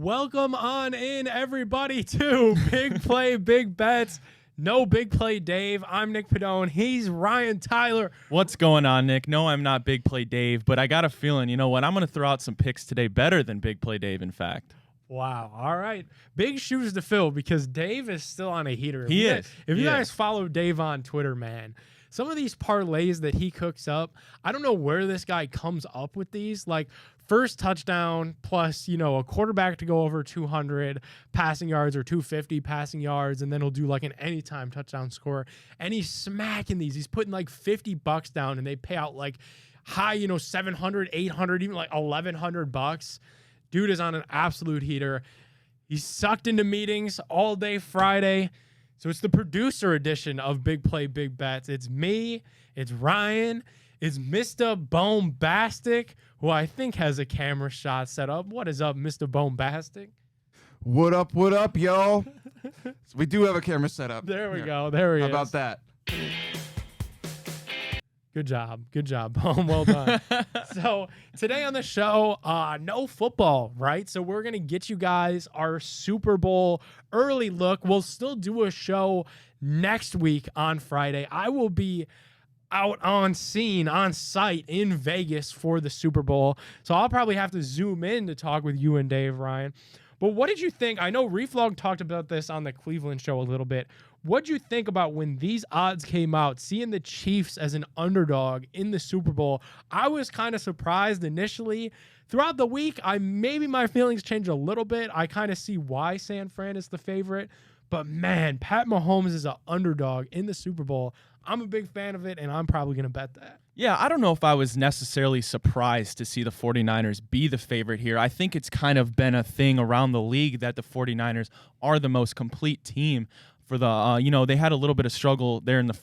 Welcome on in, everybody, to Big Play, Big Bets. No Big Play Dave. I'm Nick Pedone. He's Ryan Taylor. What's going on, Nick? No, I'm not Big Play Dave, but I got a feeling, you know what? I'm going to throw out some picks today better than Big Play Dave, in fact. Wow. All right. Big shoes to fill because Dave is still on a heater. He is. If you guys follow Dave on Twitter, man, some of these parlays that he cooks up, I don't know where this guy comes up with these. Like, first touchdown plus, a quarterback to go over 200 passing yards or 250 passing yards, and then he'll do like an anytime touchdown score. And he's smacking these. He's putting like $50 down, and they pay out like high, 700, 800, even like $1,100. Dude is on an absolute heater. He's sucked into meetings all day Friday. So it's the producer edition of Big Play, Big Bets. It's me, it's Ryan, it's Mr. Bombastic, who I think has a camera shot set up. What is up, Mr. Bombastic? What up, y'all? We do have a camera set up. There we go. There he is. How about that? Good job, Bone. Well done. So today on the show, no football, right? So we're going to get you guys our Super Bowl early look. We'll still do a show next week on Friday. I will be out on scene, on site in Vegas for the Super Bowl. So I'll probably have to zoom in to talk with you and Dave, Ryan. But what did you think? I know Reflog talked about this on the Cleveland show a little bit. What'd you think about when these odds came out, seeing the Chiefs as an underdog in the Super Bowl? I was kind of surprised initially. Throughout the week, maybe my feelings changed a little bit. I kind of see why San Fran is the favorite. But man, Pat Mahomes is an underdog in the Super Bowl. I'm a big fan of it, and I'm probably going to bet that. Yeah, I don't know if I was necessarily surprised to see the 49ers be the favorite here. I think it's kind of been a thing around the league that the 49ers are the most complete team. For the, they had a little bit of struggle there in the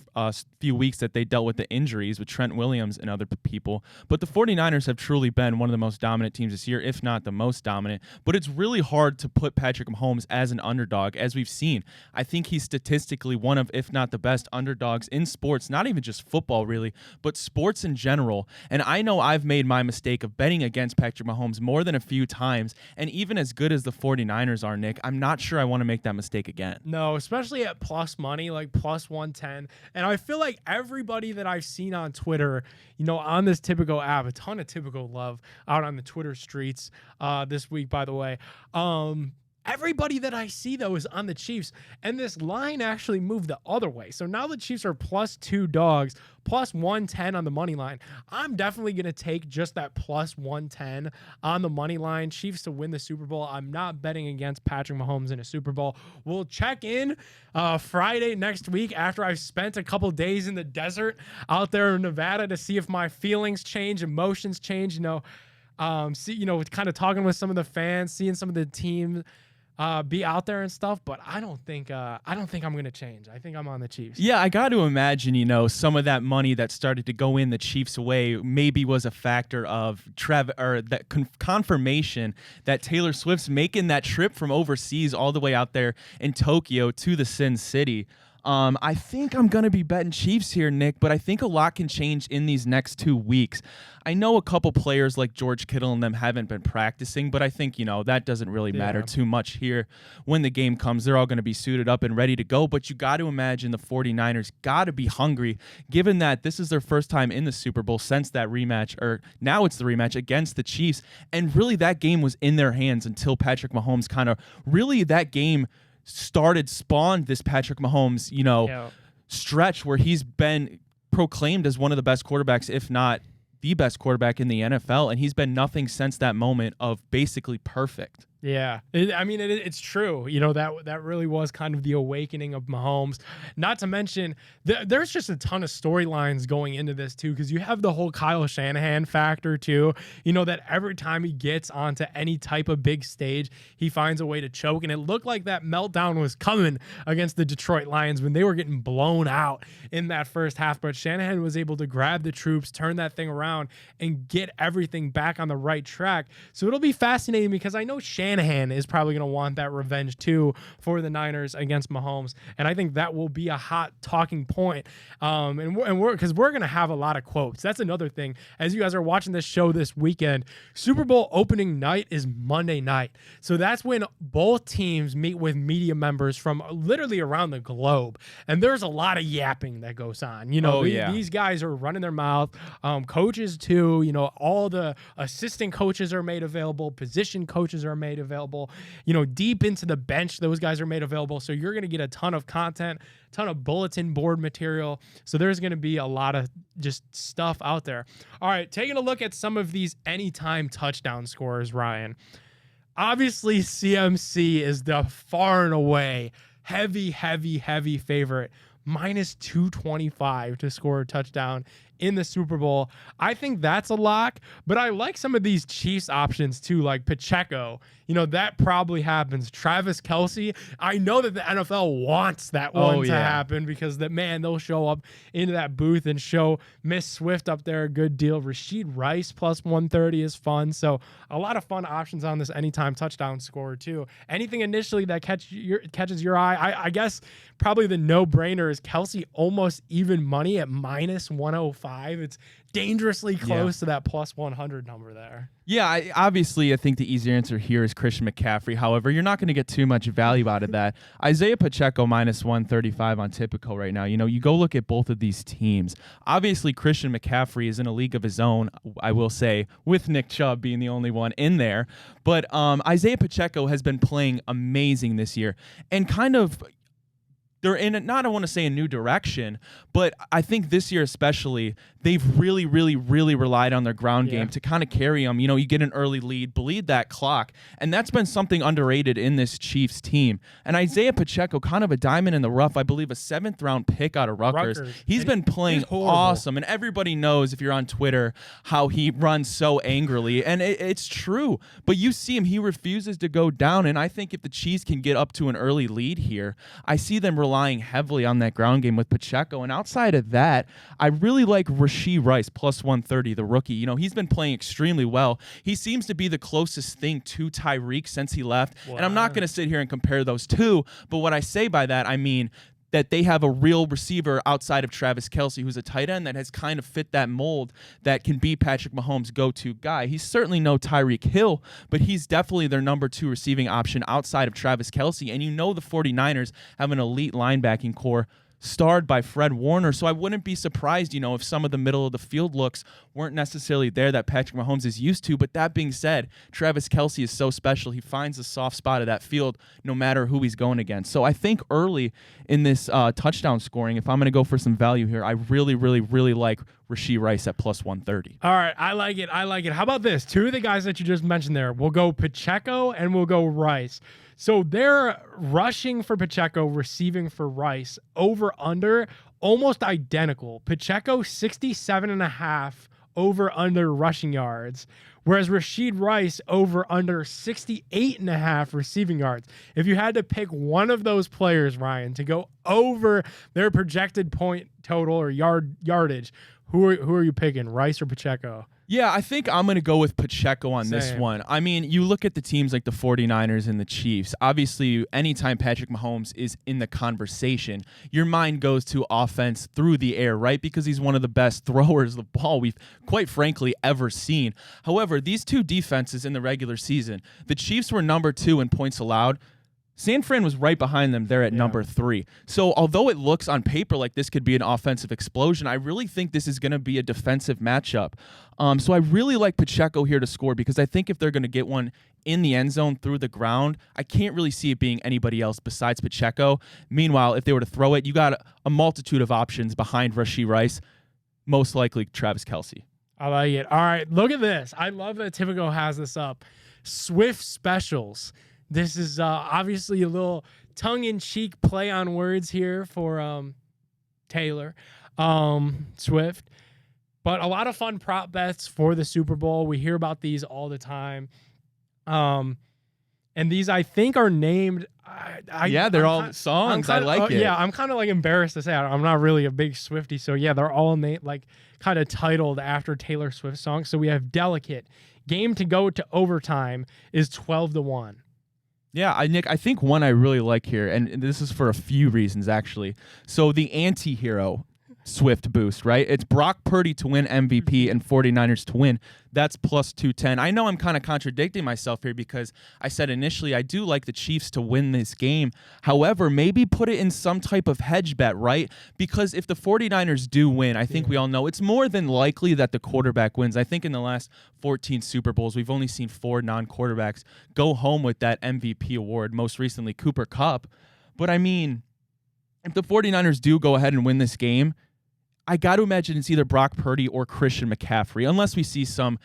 few weeks that they dealt with the injuries with Trent Williams and other people. But the 49ers have truly been one of the most dominant teams this year, if not the most dominant. But it's really hard to put Patrick Mahomes as an underdog, as we've seen. I think he's statistically one of, if not the best underdogs in sports, not even just football really, but sports in general. And I know I've made my mistake of betting against Patrick Mahomes more than a few times. And even as good as the 49ers are, Nick, I'm not sure I want to make that mistake again. No, especially at plus money, like plus 110. And I feel like everybody that I've seen on Twitter, on this Typico app, a ton of Typico love out on the Twitter streets this week, by the way. Everybody that I see, though, is on the Chiefs, and this line actually moved the other way. So now the Chiefs are plus 2 dogs, plus 110 on the money line. I'm definitely going to take just that plus 110 on the money line. Chiefs to win the Super Bowl. I'm not betting against Patrick Mahomes in a Super Bowl. We'll check in Friday next week after I've spent a couple days in the desert out there in Nevada to see if my feelings change, emotions change, kind of talking with some of the fans, seeing some of the team be out there and stuff, but I don't think I'm gonna change. I think I'm on the Chiefs. Yeah, I got to imagine, some of that money that started to go in the Chiefs' way maybe was a factor of that confirmation that Taylor Swift's making that trip from overseas all the way out there in Tokyo to the Sin City. I think I'm going to be betting Chiefs here, Nick, but I think a lot can change in these next 2 weeks. I know a couple players like George Kittle and them haven't been practicing, but I think, that doesn't really matter too much here. When the game comes, they're all going to be suited up and ready to go, but you got to imagine the 49ers got to be hungry, given that this is their first time in the Super Bowl since that rematch, or now it's the rematch against the Chiefs, and really that game was in their hands until Patrick Mahomes that game spawned this Patrick Mahomes, stretch where he's been proclaimed as one of the best quarterbacks, if not the best quarterback in the NFL, and he's been nothing since that moment of basically perfect. Yeah, it's true. That really was kind of the awakening of Mahomes. Not to mention, there's just a ton of storylines going into this too, because you have the whole Kyle Shanahan factor too. That every time he gets onto any type of big stage, he finds a way to choke. And it looked like that meltdown was coming against the Detroit Lions when they were getting blown out in that first half. But Shanahan was able to grab the troops, turn that thing around, and get everything back on the right track. So it'll be fascinating because I know Shanahan Shanahan is probably going to want that revenge too for the Niners against Mahomes, and I think that will be a hot talking point. And we're going to have a lot of quotes. That's another thing. As you guys are watching this show this weekend, Super Bowl opening night is Monday night, so that's when both teams meet with media members from literally around the globe, and there's a lot of yapping that goes on. These guys are running their mouth. Coaches too. All the assistant coaches are made available. Position coaches are made available. Deep into the bench, those guys are made available. So you're going to get a ton of content, ton of bulletin board material. So there's going to be a lot of just stuff out there. All right, taking a look at some of these anytime touchdown scorers, Ryan. Obviously, CMC is the far and away heavy favorite. Minus 225 to score a touchdown in the Super Bowl. I think that's a lock, but I like some of these Chiefs options too, like Pacheco. That probably happens. Travis Kelce, I know that the NFL wants that one to happen because they'll show up into that booth and show Miss Swift up there a good deal. Rashid Rice plus 130 is fun. So a lot of fun options on this anytime touchdown scorer too. Anything initially that catches your eye? I guess probably the no-brainer is Kelce almost even money at minus 105. It's dangerously close to that plus 100 number there. Yeah, I think the easier answer here is Christian McCaffrey. However, you're not going to get too much value out of that. Isaiah Pacheco minus 135 on Typico right now. You go look at both of these teams. Obviously, Christian McCaffrey is in a league of his own, I will say, with Nick Chubb being the only one in there. But Isaiah Pacheco has been playing amazing this year and kind of they're in I want to say a new direction, but I think this year especially, they've really relied on their ground game to kind of carry them. You get an early lead, bleed that clock, and that's been something underrated in this Chiefs team. And Isaiah Pacheco, kind of a diamond in the rough, I believe a 7th-round pick out of Rutgers. He's been playing awesome, and everybody knows if you're on Twitter how he runs so angrily, and it's true. But you see him, he refuses to go down, and I think if the Chiefs can get up to an early lead here, I see them relying heavily on that ground game with Pacheco. And outside of that, I really like Rashid Rice plus 130, the rookie. He's been playing extremely well. He seems to be the closest thing to Tyreek since he left. Wow. And I'm not going to sit here and compare those two, but what I say by that, I mean that they have a real receiver outside of Travis Kelce, who's a tight end that has kind of fit that mold that can be Patrick Mahomes' go-to guy. He's certainly no Tyreek Hill, but he's definitely their number 2 receiving option outside of Travis Kelce. And the 49ers have an elite linebacking core starred by Fred Warner. So I wouldn't be surprised, if some of the middle of the field looks weren't necessarily there that Patrick Mahomes is used to. But that being said, Travis Kelce is so special. He finds the soft spot of that field no matter who he's going against. So I think early in this touchdown scoring, if I'm going to go for some value here, I really like Rashid Rice at plus 130. All right, I like it. How about this? 2 of the guys that you just mentioned there, we'll go Pacheco and we'll go Rice. So they're rushing for Pacheco, receiving for Rice. Over under, almost identical. Pacheco 67.5 over under rushing yards, whereas Rashid Rice over under 68.5 receiving yards. If you had to pick one of those players, Ryan, to go over their projected point total or yardage, who are you picking, Rice or Pacheco? Yeah, I think I'm going to go with Pacheco on this one. I mean, you look at the teams like the 49ers and the Chiefs. Obviously, anytime Patrick Mahomes is in the conversation, your mind goes to offense through the air, right? Because he's one of the best throwers of the ball we've, quite frankly, ever seen. However, these two defenses in the regular season, the Chiefs were number 2 in points allowed. San Fran was right behind them there at number 3. So although it looks on paper like this could be an offensive explosion, I really think this is going to be a defensive matchup. So I really like Pacheco here to score because I think if they're going to get one in the end zone through the ground, I can't really see it being anybody else besides Pacheco. Meanwhile, if they were to throw it, you got a multitude of options behind Rashid Rice, most likely Travis Kelce. I like it. All right, look at this. I love that Typico has this up. Swift specials. This is obviously a little tongue-in-cheek play on words here for Taylor Swift. But a lot of fun prop bets for the Super Bowl. We hear about these all the time. And these, I think, are named. They're all songs. I like it. Yeah, I'm kind of like embarrassed to say I'm not really a big Swiftie. So, yeah, they're all kind of titled after Taylor Swift songs. So we have Delicate. Game to go to overtime is 12-1. Yeah, Nick, I think one I really like here, and this is for a few reasons, actually. So the anti-hero Swift boost, right? It's Brock Purdy to win MVP and 49ers to win. That's plus 210. I know I'm kind of contradicting myself here because I said initially I do like the Chiefs to win this game. However, maybe put it in some type of hedge bet, right? Because if the 49ers do win, I think we all know it's more than likely that the quarterback wins. I think in the last 14 Super Bowls, we've only seen 4 non-quarterbacks go home with that MVP award, most recently Cooper Kupp. But I mean, if the 49ers do go ahead and win this game, I got to imagine it's either Brock Purdy or Christian McCaffrey, unless we see some,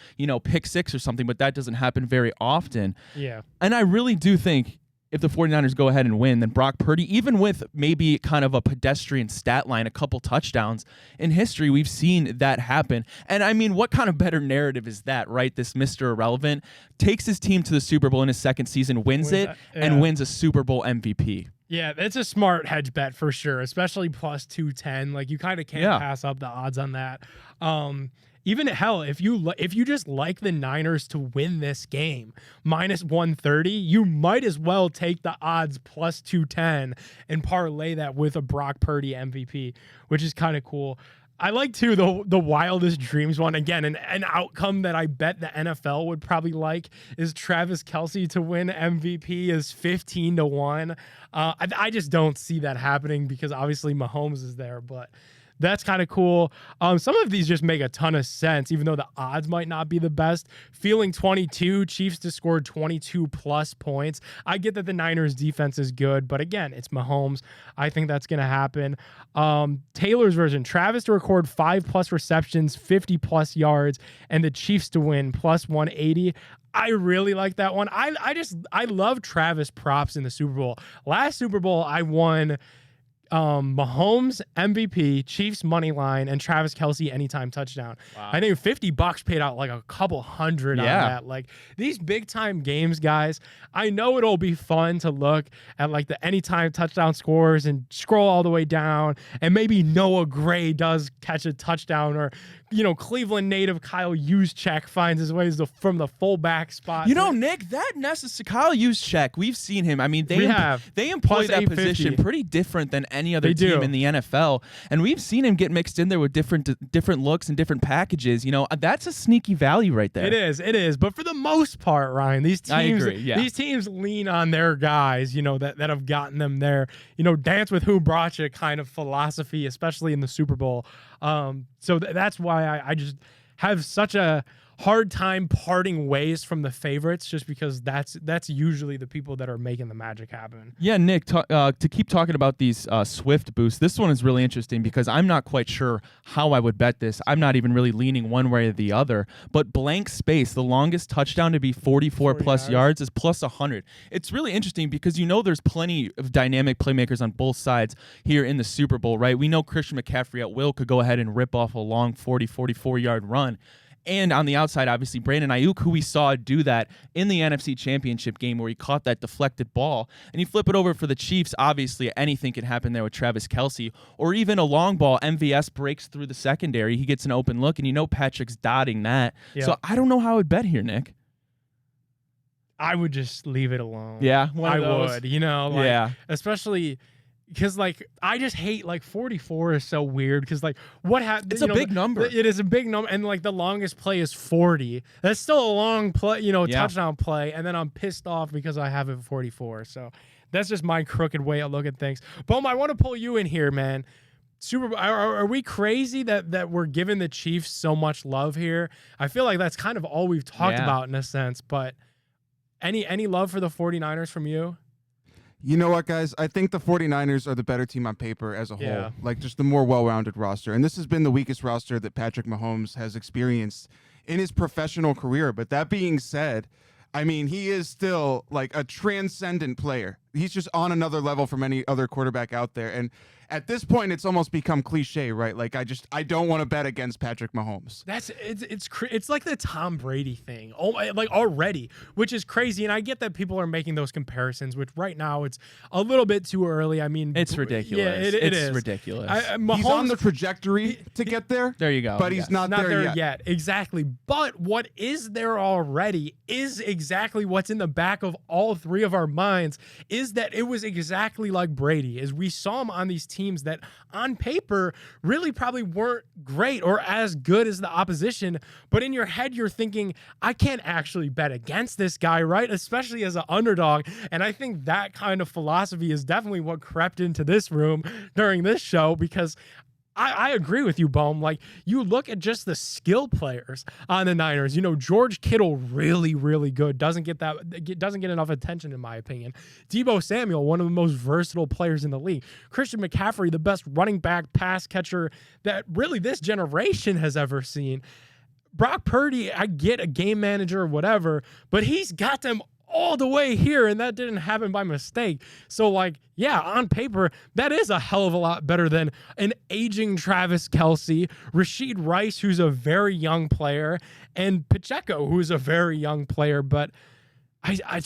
pick six or something, but that doesn't happen very often. Yeah. And I really do think if the 49ers go ahead and win, then Brock Purdy, even with maybe kind of a pedestrian stat line, a couple touchdowns, in history, we've seen that happen. And I mean, what kind of better narrative is that, right? This Mr. Irrelevant takes his team to the Super Bowl in his second season, wins it, and wins a Super Bowl MVP. Yeah, it's a smart hedge bet for sure, especially plus 210. Like, you kind of can't pass up the odds on that. Even hell, if you just like the Niners to win this game, minus 130, you might as well take the odds plus 210 and parlay that with a Brock Purdy MVP, which is kind of cool. I like, too, the wildest dreams one. Again, an outcome that I bet the NFL would probably like is Travis Kelce to win MVP is 15-1. I just don't see that happening because obviously Mahomes is there, but that's kind of cool. Some of these just make a ton of sense, even though the odds might not be the best. Feeling 22, Chiefs to score 22+ points. I get that the Niners defense is good, but again, it's Mahomes. I think that's going to happen. Taylor's version, Travis to record 5+ receptions, 50+ yards, and the Chiefs to win plus 180. I really like that one. I love Travis props in the Super Bowl. Last Super Bowl, I won Mahomes MVP, Chiefs money line, and Travis Kelce anytime touchdown. Wow. I think $50 paid out like a couple hundred on that. Like, these big time games, guys, I know it'll be fun to look at like the anytime touchdown scores and scroll all the way down, and maybe Noah Gray does catch a touchdown, or Cleveland native Kyle Juszczyk finds his ways from the fullback spot. Nick, that necessary Kyle Juszczyk, we've seen him. I mean, they employ that position pretty different than any other team in the NFL, and we've seen him get mixed in there with different looks and different packages. That's a sneaky value right there. It is. But for the most part, Ryan, these teams lean on their guys, that have gotten them there. Dance with who brought you kind of philosophy, especially in the Super Bowl. So that's why I just have such a hard time parting ways from the favorites, just because that's usually the people that are making the magic happen. Yeah, Nick, to keep talking about these Swift boosts, this one is really interesting because I'm not quite sure how I would bet this. I'm not even really leaning one way or the other. But blank space, the longest touchdown to be 44+ yards is plus 100. It's really interesting because there's plenty of dynamic playmakers on both sides here in the Super Bowl, right? We know Christian McCaffrey at will could go ahead and rip off a long 44-yard run. And on the outside, obviously, Brandon Ayuk, who we saw do that in the NFC Championship game where he caught that deflected ball. And you flip it over for the Chiefs, obviously anything can happen there with Travis Kelce. Or even a long ball, MVS breaks through the secondary. He gets an open look, and Patrick's dotting that. Yep. So I don't know how I would bet here, Nick. I would just leave it alone. Yeah, I would, especially because, I just hate, 44 is so weird because, what happened? It's a big number. It is a big number, and, the longest play is 40. That's still a long play, touchdown play, and then I'm pissed off because I have it 44. So that's just my crooked way of looking at things. Boom, I want to pull you in here, man. Super Bowl, are we crazy that we're giving the Chiefs so much love here? I feel like that's kind of all we've talked about in a sense, but any love for the 49ers from you? You know what, guys? I think the 49ers are the better team on paper as a whole. Just the more well-rounded roster. And this has been the weakest roster that Patrick Mahomes has experienced in his professional career. But that being said, I mean, he is still a transcendent player. he's just on another level from any other quarterback out there. And at this point, it's almost become cliche, right? Like I don't want to bet against Patrick Mahomes. It's like the Tom Brady thing, like already, which is crazy. And I get that people are making those comparisons, which right now it's a little bit too early. I mean, it's ridiculous. Yeah, it is ridiculous. Mahomes, he's on the trajectory to get there. There you go. But he's not there yet. Exactly. But what is there already is exactly what's in the back of all three of our minds, is that it was exactly like Brady, as we saw him on these teams that on paper really probably weren't great or as good as the opposition, but in your head you're thinking, I can't actually bet against this guy, right? Especially as an underdog. And I think that kind of philosophy is definitely what crept into this room during this show, because I agree with you, Bohm. Like, you look at just the skill players on the Niners. You know, George Kittle, really, really good. Doesn't get enough attention, in my opinion. Deebo Samuel, one of the most versatile players in the league. Christian McCaffrey, the best running back pass catcher that really this generation has ever seen. Brock Purdy, I get a game manager or whatever, but he's got them all the way here, and that didn't happen by mistake. So, like, yeah, on paper, that is a hell of a lot better than an aging Travis Kelce, Rashid Rice, who's a very young player, and Pacheco, who's a very young player. But I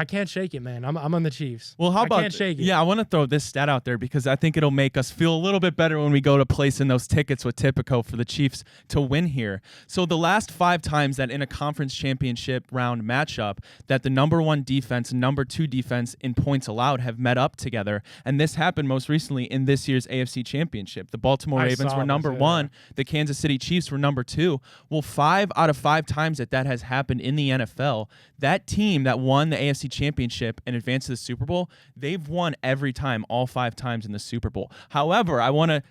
can't shake it, man. I'm on the Chiefs. Well, how about I can't shake it. Yeah, I want to throw this stat out there because I think it'll make us feel a little bit better when we go to placing those tickets with Tipico for the Chiefs to win here. So the last 5 times that in a conference championship round matchup that the number 1 defense and number 2 defense in points allowed have met up together, and this happened most recently in this year's AFC Championship. The Baltimore Ravens were number 1, the Kansas City Chiefs were number 2. Well, 5 out of 5 times that has happened in the NFL, that team that won the AFC Championship and advanced to the Super Bowl, they've won every time, all 5 times in the Super Bowl. However, I want to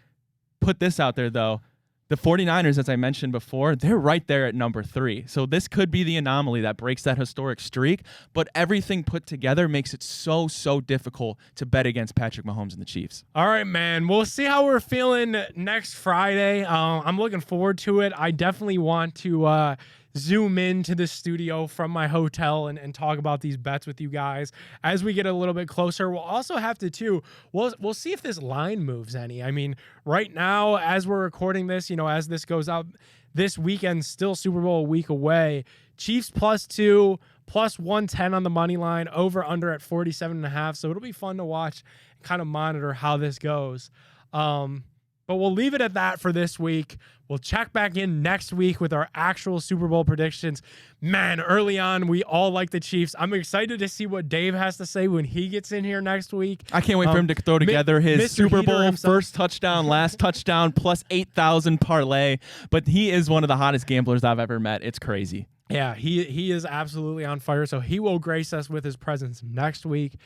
put this out there, though. The 49ers, as I mentioned before, they're right there at number 3. So this could be the anomaly that breaks that historic streak, but everything put together makes it so difficult to bet against Patrick Mahomes and the Chiefs. All right, man. We'll see how we're feeling next Friday. I'm looking forward to it. I definitely want to zoom into the studio from my hotel and talk about these bets with you guys as we get a little bit closer. We'll also have to too, we'll see if this line moves any. I mean, right now, as we're recording this, you know, as this goes out this weekend, still Super Bowl a week away. Chiefs +2, +110 on the money line, over under at 47.5. So it'll be fun to watch, kind of monitor how this goes. But we'll leave it at that for this week. We'll check back in next week with our actual Super Bowl predictions. Man, early on, we all like the Chiefs. I'm excited to see what Dave has to say when he gets in here next week. I can't wait for him to throw together his Mr. Super Bowl himself. first touchdown, last touchdown, plus 8,000 parlay. But he is one of the hottest gamblers I've ever met. It's crazy. Yeah, he is absolutely on fire. So he will grace us with his presence next week.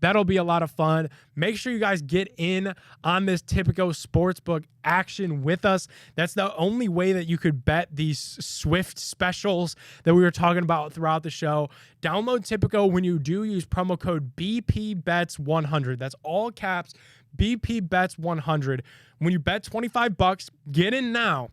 That'll be a lot of fun. Make sure you guys get in on this Tipico Sportsbook action with us. That's the only way that you could bet these Swift specials that we were talking about throughout the show. Download Tipico. When you do, use promo code BPBets100. That's all caps, BPBets100. When you bet $25, get in now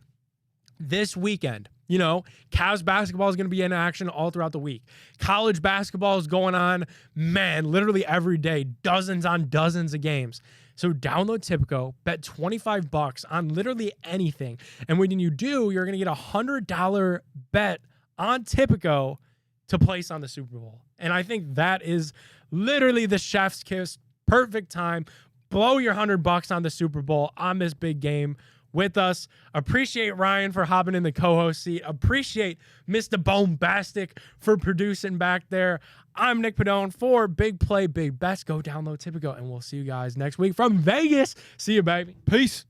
this weekend. You know, Cavs basketball is going to be in action all throughout the week. College basketball is going on, man, literally every day, dozens on dozens of games. So download Tipico, bet $25 on literally anything. And when you do, you're going to get a $100 bet on Tipico to place on the Super Bowl. And I think that is literally the chef's kiss. Perfect time. Blow your $100 on the Super Bowl on this big game with us. Appreciate Ryan for hopping in the co-host seat. Appreciate Mr. Bombastic for producing back there. I'm Nick Pedone for Big Play, Big Bets. Go download Tipico, and we'll see you guys next week from Vegas. See you, baby. Peace.